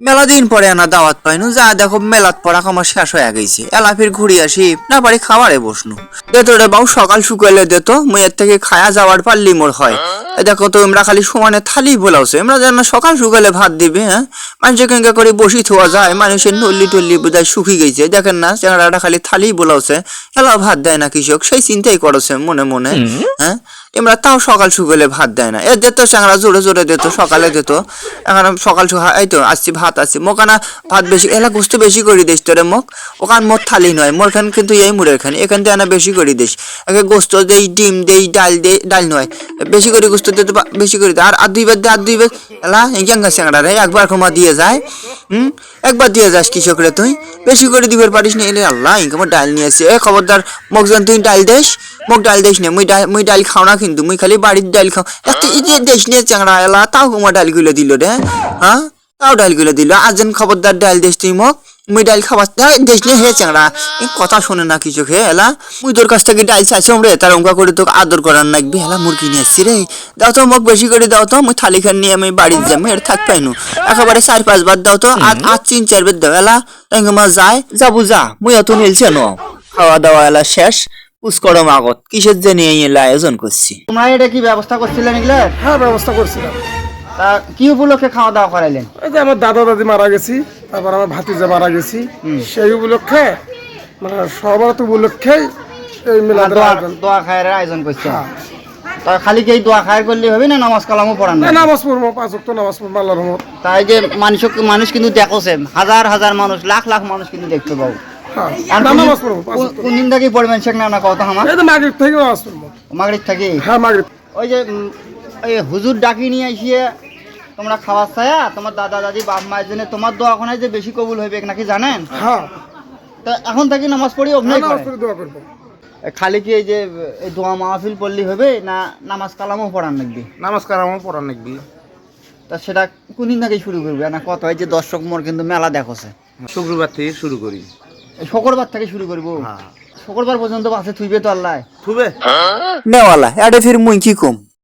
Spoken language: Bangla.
মেলা দিন পরে আনা দাওয়াত পাইনু, যা দেখো মেলাত পড়া আমার শেষ হয়ে গেছে। এলা ফির ঘুরি আসি না পারি খাবারে বসনু। দেতো রে বাবু, সকাল শুকাইলে দেত, মুই এর থেকে খায়া যাওয়ার পারলি মোর হয়। দেখো তো আমরা খালি সমানে থালি বলাওছে, আমরা যেন সকাল শুকালে ভাত দিবে। হ্যাঁ, মানুষের কেঙ্কা করে বসি থোয়া যায়, মানুষের নল্লি টল্লি বোধহয় শুকি গেছে। দেখেন না চেংড়াটা খালি থালি বলাওছে, এলা ভাত দেয় না কৃষক, সেই চিন্তাই করছে মনে মনে। হ্যাঁ, এমরা তাও সকাল শুকালে ভাত দেয় না। এ দিত চেংড়া জোরে জোরে দিত, সকালে দিত। এখন সকাল সকাল এই তো আসছি ভাত আসছি, মোকানা ভাত বেশি এলা গুস্ত বেশি করে দিস তোরে মোক। ওখান মোর থালি নয়, মোর খান কিন্তু এই মুড়ের খান, এখান থেকে আনা বেশি করে দিস। একে গোস্ত দেই, ডিম দেই, ডাল দেই, ডাল নয় বেশি করে গোস্ত দিতে বেশি করে দে। আর দুইবার দে, আর দুইবার এলা ইঙ্গা চেংড়া রে একবার ক্ষমা দিয়ে যায়। একবার দিয়ে যাস কৃষকরে, তুই বেশি করে দিবার পারিস না। এলে আল্লাহ ইনকাম ডাল নিয়ে আসছে। এ খবরদার মোক যেন তুই ডাল দেস, মোক ডাল দেস না। মুই ডাল খাও না কিন্তু, মুই খালি বাড়ির ডাল খাও। এত ইজে দেশ নিয়ে চাংড়া এলা, তাও তোমার ডালগুলো দিল রে। হ্যাঁ, তাও ডালগুলো দিল। আর যেন খবরদার ডাল দেশ তুই মোক, মুই ডাল খাবার দেশ নিয়ে হে চাংড়া। কথা শোনে না কৃষক হে এলা। মুই তোর কাছ থেকে ডাল চাইছি রে, তার অঙ্কা করে তোকে আদর করার নাকবি। এলা মুরগি নিয়ে আসছি রে, দাও তো মোক বেশি করে দাও তো। মুই থালি খান নিয়ে আমি বাড়িতে যাবো, এর থাক পাইনু। একেবারে 4-5 বার দাও তো, আর 3-4 বার দাও। এলা মা যায় যাবো, যা মুই অত নিলছে ন। খাওয়া দাওয়া এলা শেষ, পুষ্করম আগত কিসের যে নিয়ে এলা আয়োজন করছি। তোমরা এটা কি ব্যবস্থা করছিলেন এগুলো? হ্যাঁ, ব্যবস্থা করছিলাম। তা কি উপলক্ষে খাওয়া দাওয়া করাইলেন? ওই যে আমার দাদা দাদি মারা গেছি, তারপর আমার ভাতিজা মারা গেছি, সেই উপলক্ষে মানে সবার তো উপলক্ষেই এই মিলাদের আয়োজন। দোয়া খায়ের আয়োজন করছেন। তা খালি কি এই দোয়া খায়ের করলে হবে না নামাজ কালামও পড়ান? নামাজ পড়বো, 5 ওয়াক্ত নামাজ পড়বো আল্লাহর রহমত। তাই যে মানুষ কিন্তু দেখছে, হাজার হাজার মানুষ, লাখ লাখ মানুষ কিন্তু দেখতে পাবো। হ্যাঁ, আর নামাজ পড়বো 5 ওয়াক্ত। কোন দিন থেকে পড়বেন শেখ না কথা আমার? এই তো মাগরিব থেকে নামাজ পড়বো। মাগরিব থাকি? হ্যাঁ, মাগরিব। ওই যে ওই হুজুর ডাকি নিয়ে এসিয়ে তোমরা খাবার ছায়া তোমার দাদা দাদি বাপ মায়ের জন্য তোমার দোয়া ওখানে যে বেশি কবুল হইবে নাকি জানেন? হ্যাঁ, তা এখন থেকে নামাজ পড়ি অভিনয় নামাজ করেন? পড়ে দোয়া করবো। খালি কি এই যে এই দোয়া মাহফিল পড়লি হবে না নামাজ কালামও পড়ান নাকবি? নামাজ কালামও পড়ার নাকবি। তা সেটা কোনদিন থেকে শুরু করবে না কত হয় যে দর্শক মোর কিন্তু মেলা দেখছে? শুক্রবার থেকে শুরু করি। এই শুক্রবার থেকে শুরু করবো? হ্যাঁ। শুক্রবার পর্যন্ত বাসে থুইবে তো আল্লাহ? থুবে নেওয়ালা এটা ফির মুই কি কম।